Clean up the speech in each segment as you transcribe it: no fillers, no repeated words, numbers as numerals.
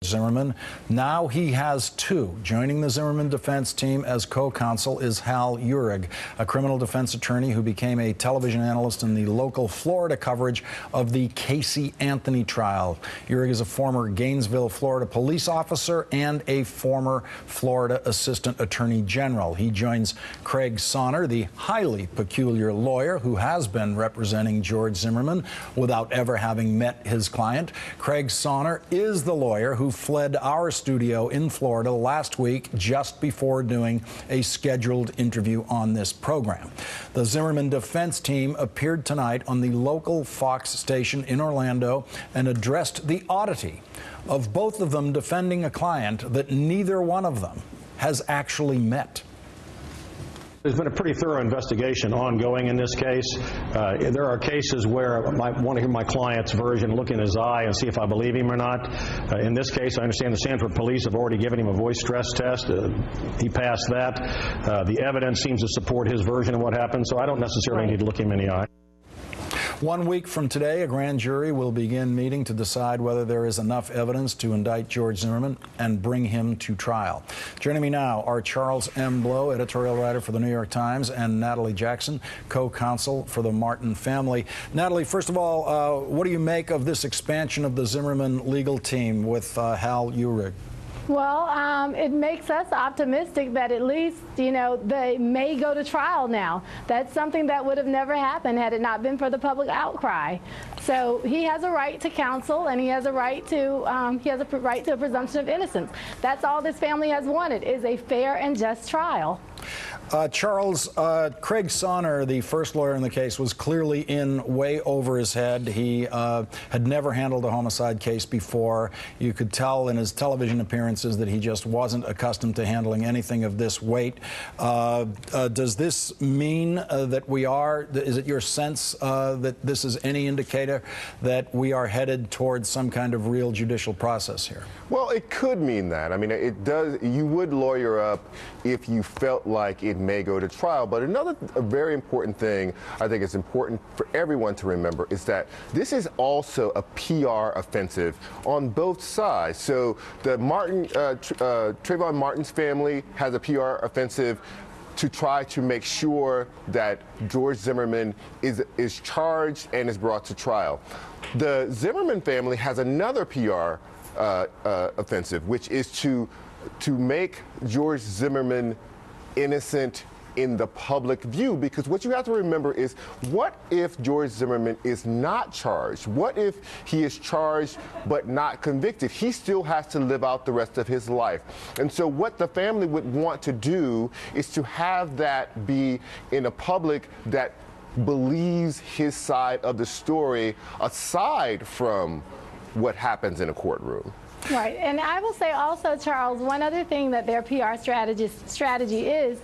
Zimmerman. Now he has two. Joining the Zimmerman defense team as co-counsel is Hal Uhrig, a criminal defense attorney who became a television analyst in the local Florida coverage of the Casey Anthony trial. Uhrig is a former Gainesville, Florida police officer and a former Florida assistant attorney general. He joins Craig Sonner, the highly peculiar lawyer who has been representing George Zimmerman without ever having met his client. Craig Sonner is the lawyer who fled our studio in Florida last week just before doing a scheduled interview on this program. The Zimmerman defense team appeared tonight on the local Fox station in Orlando and addressed the oddity of both of them defending a client that neither one of them has actually met. There's been a pretty thorough investigation ongoing in this case. There are cases where I want to hear my client's version, look in his eye and see if I believe him or not. In this case, I understand the Sanford police have already given him a voice stress test. He passed that. The evidence seems to support his version of what happened, so I don't necessarily need to look him in the eye. 1 week from today, a grand jury will begin meeting to decide whether there is enough evidence to indict George Zimmerman and bring him to trial. Joining me now are Charles M. Blow, editorial writer for the New York Times, and Natalie Jackson, co-counsel for the Martin family. Natalie, first of all, what do you make of this expansion of the Zimmerman legal team with Hal Uhrig? Well, it makes us optimistic that at least, they may go to trial now. That's something that would have never happened had it not been for the public outcry. So he has a right to counsel, and he has a right to a presumption of innocence. That's all this family has wanted, is a fair and just trial. Charles, Craig Sonner, the first lawyer in the case, was clearly in way over his head. He had never handled a homicide case before. You could tell in his television appearances that he just wasn't accustomed to handling anything of this weight. Does this mean that is it your sense that this is any indicator that we are headed towards some kind of real judicial process here? Well, it could mean that. I mean, it does. You would lawyer up if you felt like it may go to trial. But a very important thing I think it's important for everyone to remember is that this is also a PR offensive on both sides. So the Trayvon Martin's family has a PR offensive to try to make sure that George Zimmerman is charged and is brought to trial. The Zimmerman family has another PR offensive, which is to make George Zimmerman innocent in the public view, because what you have to remember is, what if George Zimmerman is not charged? What if he is charged but not convicted? He still has to live out the rest of his life. And so what the family would want to do is to have that be in a public that believes his side of the story, aside from what happens in a courtroom. Right, and I will say also, Charles, one other thing that their PR strategy is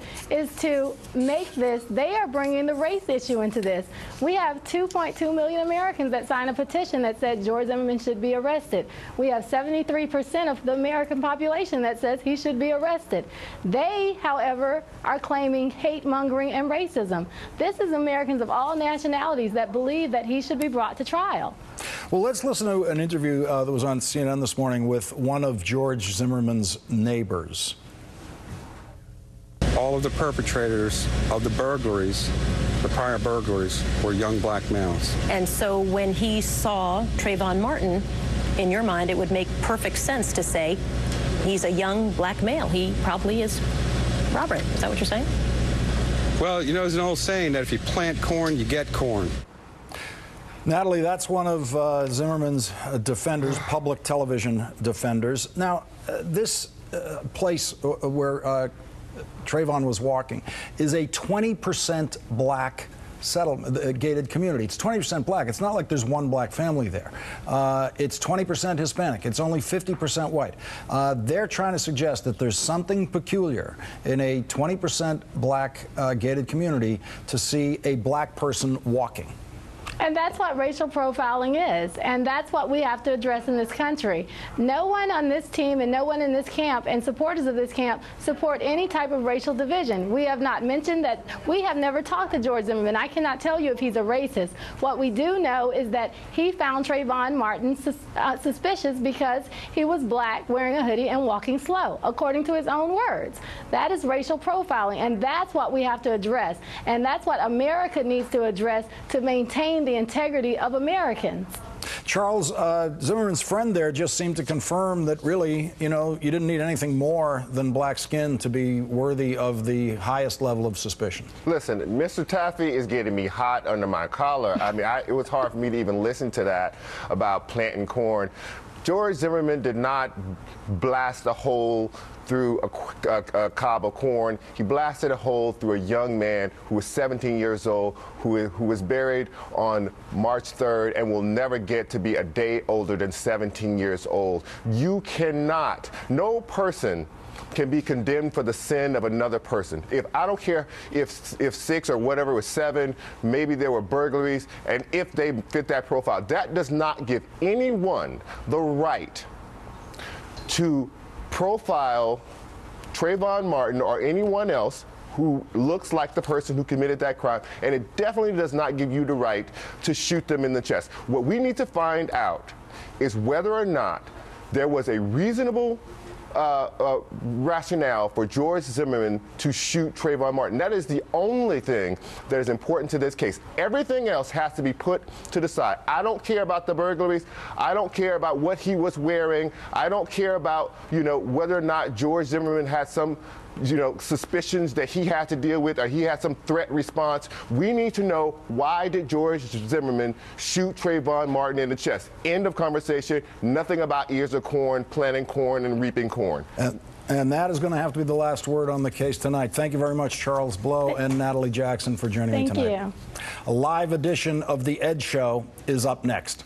to make this, they are bringing the race issue into this. We have 2.2 million Americans that signed a petition that said George Zimmerman should be arrested. We have 73% of the American population that says he should be arrested. They, however, are claiming hate-mongering and racism. This is Americans of all nationalities that believe that he should be brought to trial. Well, let's listen to an interview that was on CNN this morning with one of George Zimmerman's neighbors. All of the perpetrators of the burglaries, the prior burglaries, were young black males. And so when he saw Trayvon Martin, in your mind, it would make perfect sense to say he's a young black male. He probably is Robert. Is that what you're saying? Well, there's an old saying that if you plant corn, you get corn. Natalie, that's one of Zimmerman's defenders, public television defenders. Now, this place where Trayvon was walking is a 20% black settlement, gated community. It's 20% black. It's not like there's one black family there. It's 20% Hispanic. It's only 50% white. They're trying to suggest that there's something peculiar in a 20% black gated community to see a black person walking. And that's what racial profiling is, and that's what we have to address in this country. No one on this team and no one in this camp and supporters of this camp support any type of racial division. We have not mentioned that. We have never talked to George Zimmerman. I cannot tell you if he's a racist. What we do know is that he found Trayvon Martin suspicious because he was black, wearing a hoodie, and walking slow, according to his own words. That is racial profiling, and that's what we have to address, and that's what America needs to address to maintain the integrity of Americans. Charles, Zimmerman's friend there just seemed to confirm that really, you didn't need anything more than black skin to be worthy of the highest level of suspicion. Listen, Mr. Taffy is getting me hot under my collar. I mean, it was hard for me to even listen to that about planting corn. George Zimmerman did not blast a hole through a cob of corn. He blasted a hole through a young man who was 17 years old, who was buried on March 3rd and will never get to be a day older than 17 years old. You cannot, no person can be condemned for the sin of another person. I don't care if 6 or whatever was 7, maybe there were burglaries, and if they fit that profile, that does not give anyone the right to profile Trayvon Martin or anyone else who looks like the person who committed that crime, and it definitely does not give you the right to shoot them in the chest. What we need to find out is whether or not there was a reasonable rationale for George Zimmerman to shoot Trayvon Martin. That is the only thing that is important to this case. Everything else has to be put to the side. I don't care about the burglaries. I don't care about what he was wearing. I don't care about, whether or not George Zimmerman had some suspicions that he had to deal with, or he had some threat response. We need to know, why did George Zimmerman shoot Trayvon Martin in the chest? End of conversation. Nothing about ears of corn, planting corn, and reaping corn. And that is going to have to be the last word on the case tonight. Thank you very much, Charles Blow and Natalie Jackson, for joining me tonight. Thank you. A live edition of The Ed Show is up next.